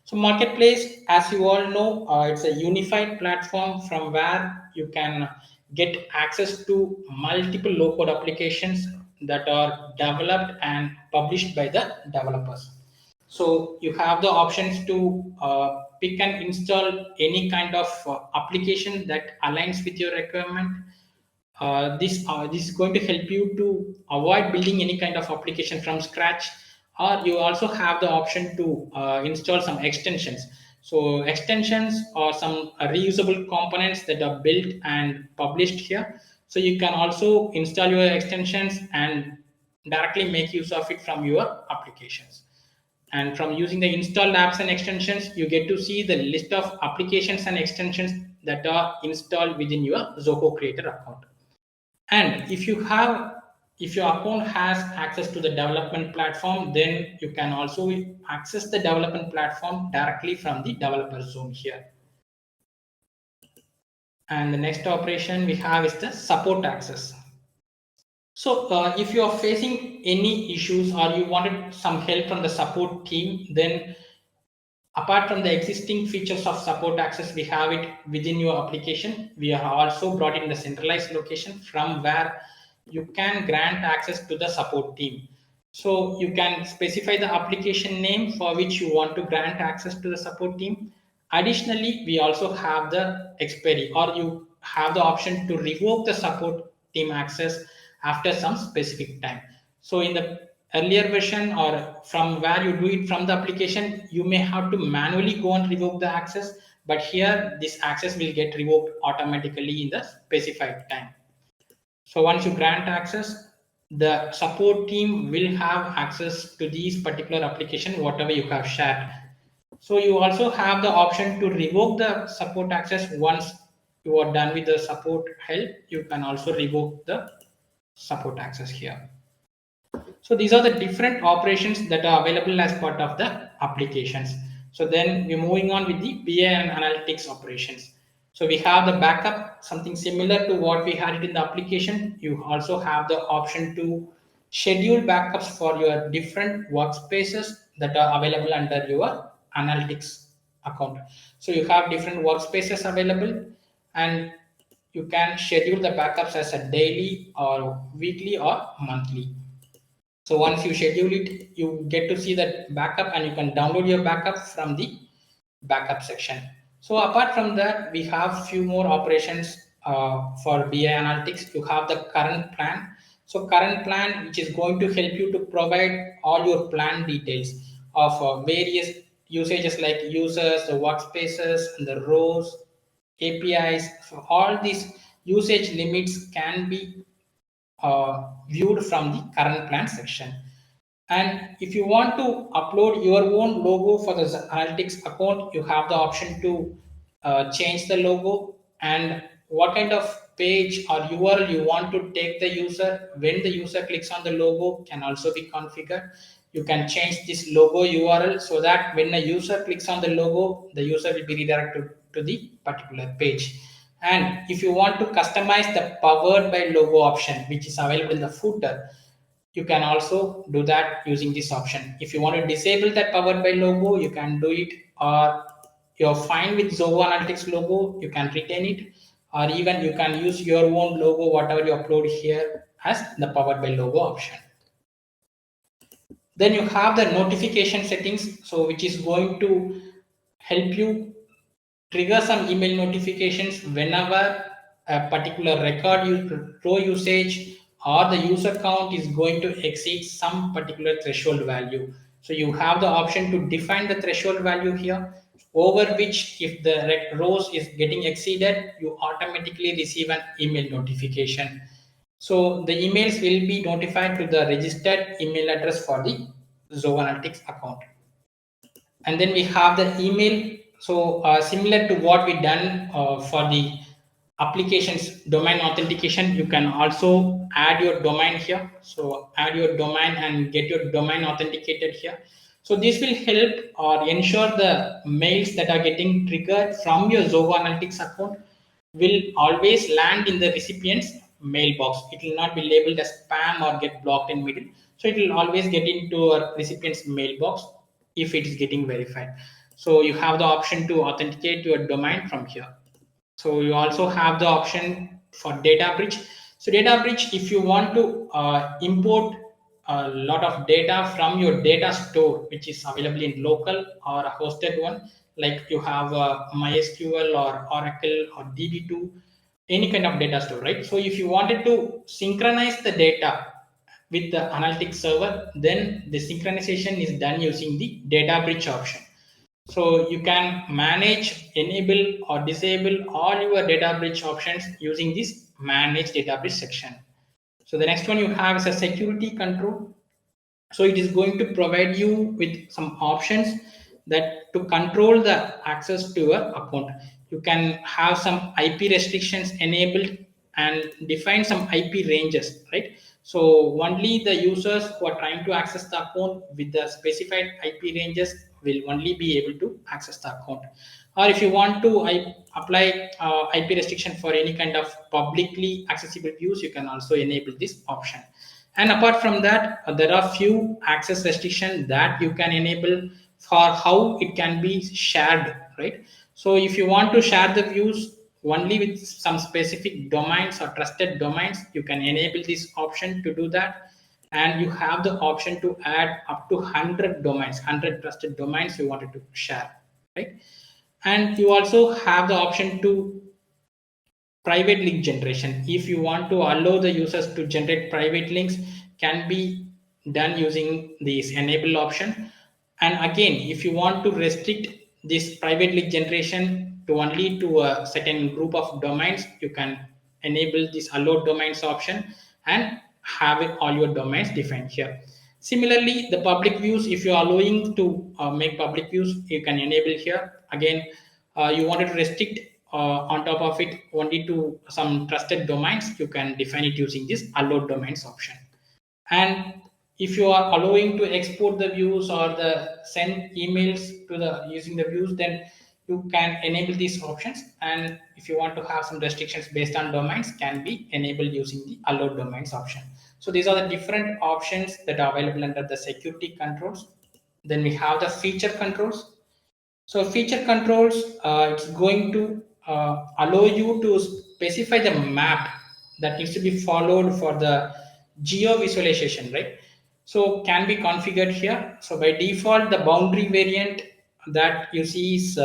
So marketplace, as you all know, it's a unified platform from where you can get access to multiple low-code applications that are developed and published by the developers. So you have the options to pick and install any kind of application that aligns with your requirement. This is going to help you to avoid building any kind of application from scratch, or you also have the option to install some extensions. So extensions are some reusable components that are built and published here. So you can also install your extensions and directly make use of it from your applications. And from using the installed apps and extensions, you get to see the list of applications and extensions that are installed within your Zoho Creator account. And if your account has access to the development platform, then you can also access the development platform directly from the developer zone here. And the next operation we have is the support access. So if you are facing any issues or you wanted some help from the support team, then apart from the existing features of support access, we have it within your application. We have also brought in the centralized location from where you can grant access to the support team. So you can specify the application name for which you want to grant access to the support team. Additionally, we also have the expiry, or you have the option to revoke the support team access after some specific time. So in the earlier version, or from where you do it from the application, you may have to manually go and revoke the access, but here this access will get revoked automatically in the specified time. So once you grant access, the support team will have access to these particular application, whatever you have shared. So you also have the option to revoke the support access. Once you are done with the support help, you can also revoke the support access here. So these are the different operations that are available as part of the applications. So then we're moving on with the BI and analytics operations. So we have the backup, something similar to what we had it in the application. You also have the option to schedule backups for your different workspaces that are available under your analytics account. So you have different workspaces available, and you can schedule the backups as a daily or weekly or monthly. So once you schedule it, you get to see that backup, and you can download your backup from the backup section. So apart from that, we have few more operations for BI analytics. You have the current plan. So current plan, which is going to help you to provide all your plan details of various usages like users, the workspaces, and the rows, APIs. So all these usage limits can be viewed from the current plan section. And if you want to upload your own logo for the analytics account, you have the option to change the logo and what kind of page or URL you want to take the user. When the user clicks on the logo can also be configured. You can change this logo URL so that when a user clicks on the logo, the user will be redirected to the particular page. And if you want to customize the powered by logo option, which is available in the footer, you can also do that using this option. If you want to disable that powered by logo, you can do it, or you're fine with Zoho Analytics logo, you can retain it, or even you can use your own logo, whatever you upload here as the powered by logo option. Then you have the notification settings, so which is going to help you trigger some email notifications whenever a particular row usage or the user count is going to exceed some particular threshold value. So you have the option to define the threshold value here, over which if the rows is getting exceeded, you automatically receive an email notification. So the emails will be notified to the registered email address for the Zoho Analytics account. And then we have the email. So similar to what we done for the applications domain authentication, you can also add your domain here. So add your domain and get your domain authenticated here. So this will help or ensure the mails that are getting triggered from your Zoho Analytics account will always land in the recipient's mailbox. It will not be labeled as spam or get blocked in middle. So it will always get into a recipient's mailbox if it is getting verified. So you have the option to authenticate your domain from here. So you also have the option for data bridge. So data bridge, if you want to import a lot of data from your data store, which is available in local or a hosted one, like you have MySQL or Oracle or DB2, any kind of data store, right? So if you wanted to synchronize the data with the analytics server, then the synchronization is done using the data bridge option. So you can manage, enable or disable all your data bridge options using this manage database section. So the next one you have is a security control. So it is going to provide you with some options that to control the access to your account. You can have some IP restrictions enabled and define some IP ranges, right? So only the users who are trying to access the account with the specified IP ranges will only be able to access the account. Or if you want to apply IP restriction for any kind of publicly accessible views, you can also enable this option. And apart from that, there are few access restrictions that you can enable for how it can be shared, right? So if you want to share the views only with some specific domains or trusted domains, you can enable this option to do that. And you have the option to add up to 100 domains, 100 trusted domains you wanted to share, right? And you also have the option to private link generation. If you want to allow the users to generate private links, can be done using this enable option. And again, if you want to restrict this private link generation to only to a certain group of domains, you can enable this allow domains option and have it all your domains defined here. Similarly, the public views, if you are allowing to make public views, you can enable here. Again, you wanted to restrict on top of it only to some trusted domains, you can define it using this allow domains option. And if you are allowing to export the views or the send emails to the using the views, then you can enable these options. And if you want to have some restrictions based on domains, can be enabled using the allow domains option. So these are the different options that are available under the security controls. Then we have the feature controls. So feature controls, it's going to allow you to specify the map that needs to be followed for the geo visualization, right? So can be configured here. So by default, the boundary variant that you see is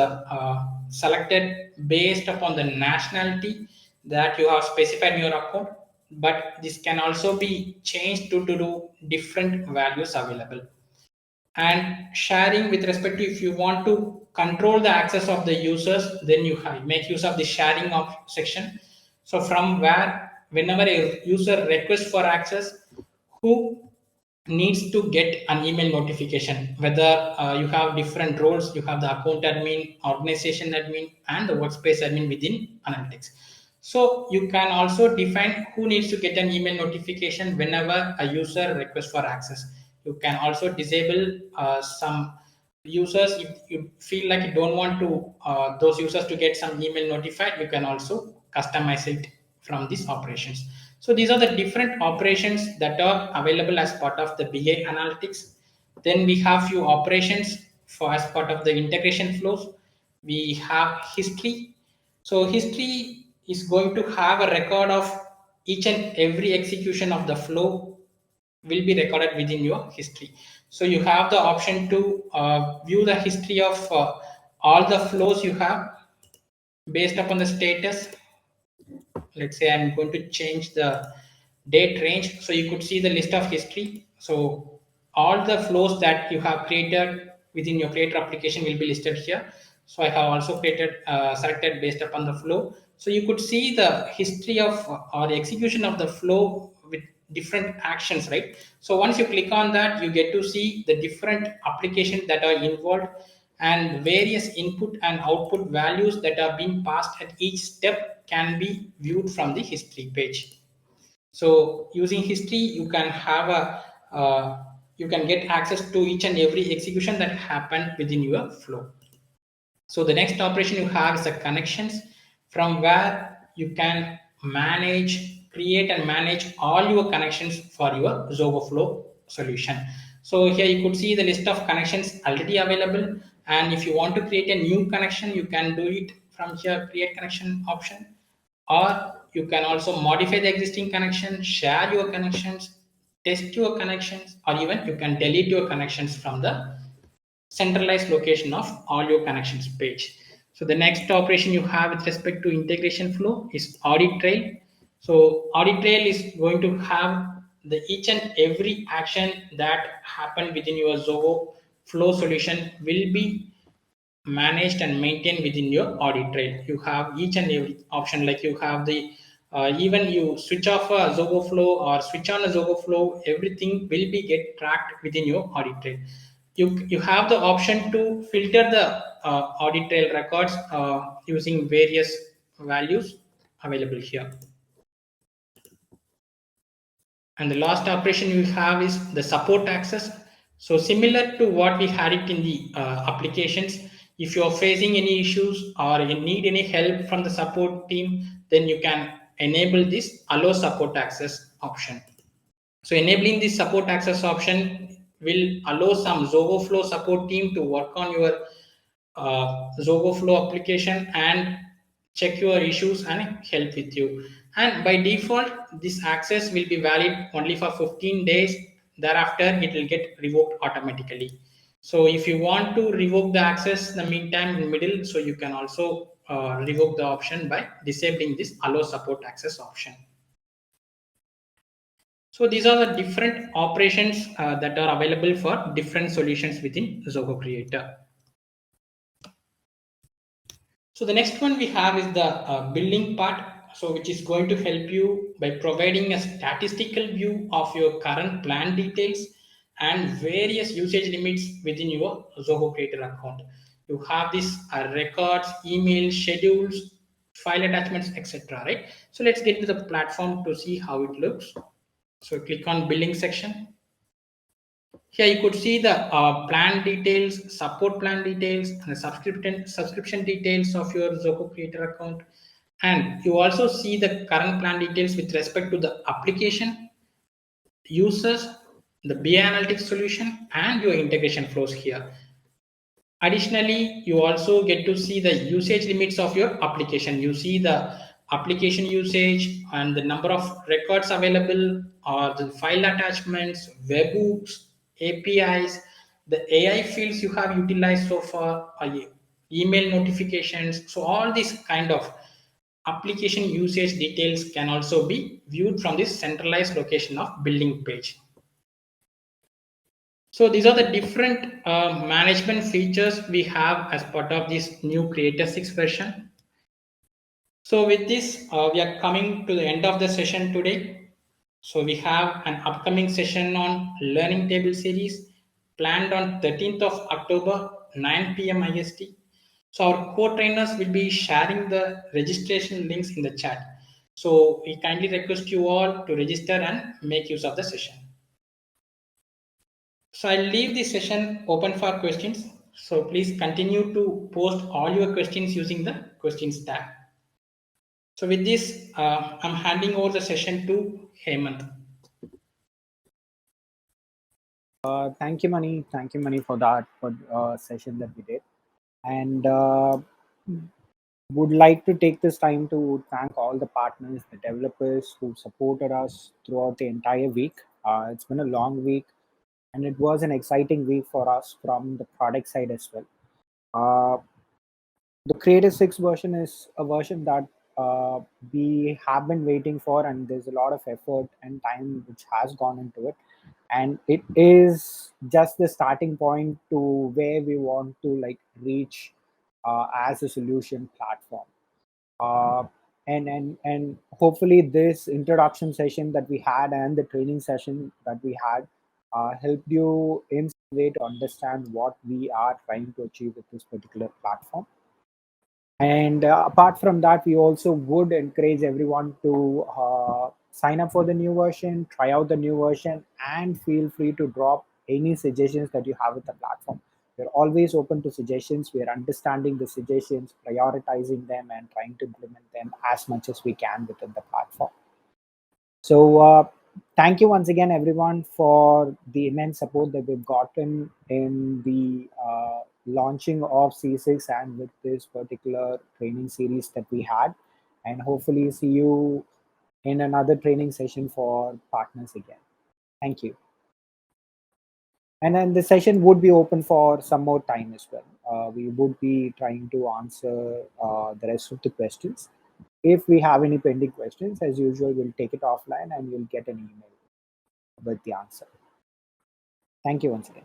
selected based upon the nationality that you have specified in your account. But this can also be changed to do different values available. And sharing with respect to if you want to control the access of the users, then you make use of the sharing of section. So from where whenever a user requests for access, who needs to get an email notification, whether you have different roles, you have the account admin, organization admin, and the workspace admin within analytics. So you can also define who needs to get an email notification whenever a user requests for access. You can also disable some users if you feel like you don't want to those users to get some email notified. You can also customize it from these operations. So these are the different operations that are available as part of the BI analytics. Then we have few operations for as part of the integration flows. We have history. So history is going to have a record of each and every execution of the flow will be recorded within your history. So you have the option to view the history of all the flows you have based upon the status. Let's say I'm going to change the date range. So you could see the list of history. So all the flows that you have created within your creator application will be listed here. So I have also created selected based upon the flow. So you could see the history of or the execution of the flow with different actions, right? So once you click on that, you get to see the different applications that are involved and various input and output values that are being passed at each step can be viewed from the history page. So using history, you can have a you can get access to each and every execution that happened within your flow. So the next operation you have is the connections, from where you can create and manage all your connections for your Zoho Flow solution. So here you could see the list of connections already available. And if you want to create a new connection, you can do it from here, create connection option. Or you can also modify the existing connection, share your connections, test your connections, or even you can delete your connections from the centralized location of all your connections page. So the next operation you have with respect to integration flow is audit trail. So audit trail is going to have the each and every action that happened within your Zoho flow solution will be managed and maintained within your audit trail. You have each and every option, like you have the Even you switch off a Zoho flow or switch on a Zoho flow, everything will be get tracked within your audit trail. You have the option to filter the audit trail records using various values available here. And the last operation you have is the support access. So similar to what we had it in the applications, if you are facing any issues or you need any help from the support team, then you can enable this allow support access option. So enabling this support access option will allow some Zoho Flow support team to work on your Zoho Flow application and check your issues and help with you. And by default, this access will be valid only for 15 days. Thereafter, it will get revoked automatically. So if you want to revoke the access in the meantime in middle, so you can also revoke the option by disabling this allow support access option. So these are the different operations that are available for different solutions within Zoho Creator. So the next one we have is the building part. So which is going to help you by providing a statistical view of your current plan details and various usage limits within your Zoho Creator account. You have these records, emails, schedules, file attachments, etc. Right? So let's get to the platform to see how it looks. So click on billing section. Here you could see the plan details, support plan details, and the subscription details of your Zoho Creator account. And you also see the current plan details with respect to the application, users, the BI analytics solution, and your integration flows here. Additionally, you also get to see the usage limits of your application. You see the application usage and the number of records available, or the file attachments, webhooks, APIs, the AI fields you have utilized so far, email notifications. So all these kind of application usage details can also be viewed from this centralized location of building page. So these are the different management features we have as part of this new Creator 6 version. So with this, we are coming to the end of the session today. So we have an upcoming session on learning table series planned on 13th of October, 9 p.m. IST. So our co-trainers will be sharing the registration links in the chat. So we kindly request you all to register and make use of the session. So I'll leave this session open for questions. So please continue to post all your questions using the questions tab. So with this, I'm handing over the session to Hemant. Thank you, Mani. Thank you, Mani, for that session that we did. And would like to take this time to thank all the partners, the developers who supported us throughout the entire week. It's been a long week, and it was an exciting week for us from the product side as well. Uh, the Creator 6 version is a version that we have been waiting for, and there's a lot of effort and time which has gone into it, and it is just the starting point to where we want to like reach as a solution platform. uh, and hopefully this introduction session that we had and the training session that we had helped you in some way to understand what we are trying to achieve with this particular platform. And apart from that, we also would encourage everyone to sign up for the new version, try out the new version, and feel free to drop any suggestions that you have with the platform. We're always open to suggestions. We are understanding the suggestions, prioritizing them, and trying to implement them as much as we can within the platform. So thank you once again, everyone, for the immense support that we've gotten in the launching of C6 and with this particular training series that we had. And hopefully see you in another training session for partners again. Thank you. And then the session would be open for some more time as well. We would be trying to answer the rest of the questions. If we have any pending questions, as usual, we'll take it offline and you'll get an email with the answer. Thank you once again.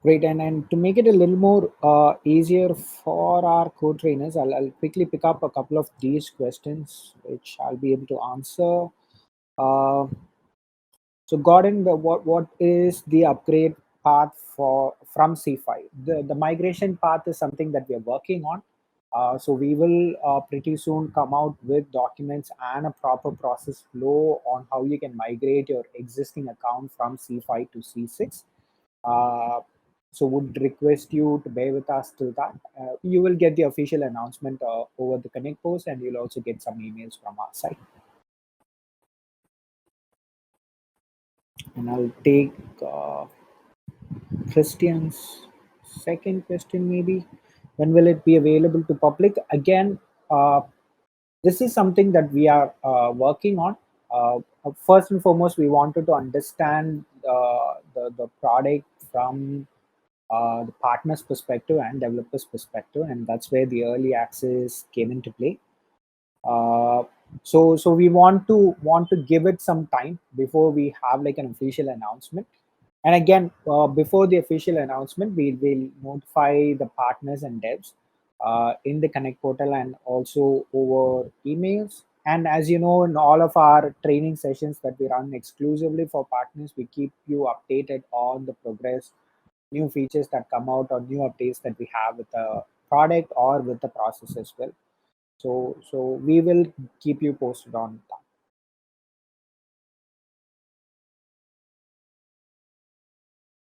Great. And to make it a little more easier for our co-trainers, I'll quickly pick up a couple of these questions, which I'll be able to answer. Uh, So Gordon, what is the upgrade path for from C5? The migration path is something that we are working on. So we will pretty soon come out with documents and a proper process flow on how you can migrate your existing account from C5 to C6. Uh, so would request you to bear with us till that. You will get the official announcement over the Connect post, and you'll also get some emails from our side. And I'll take Christian's second question, maybe. When will it be available to public? Again, this is something that we are working on. First and foremost, we wanted to understand the product from the partner's perspective and developer's perspective, and that's where the early access came into play. Uh, so we want to give it some time before we have like an official announcement. And again, before the official announcement, we will notify the partners and devs in the Connect portal and also over emails. And as you know, in all of our training sessions that we run exclusively for partners, we keep you updated on the progress, new features that come out, or new updates that we have with the product or with the process as well. So we will keep you posted on that.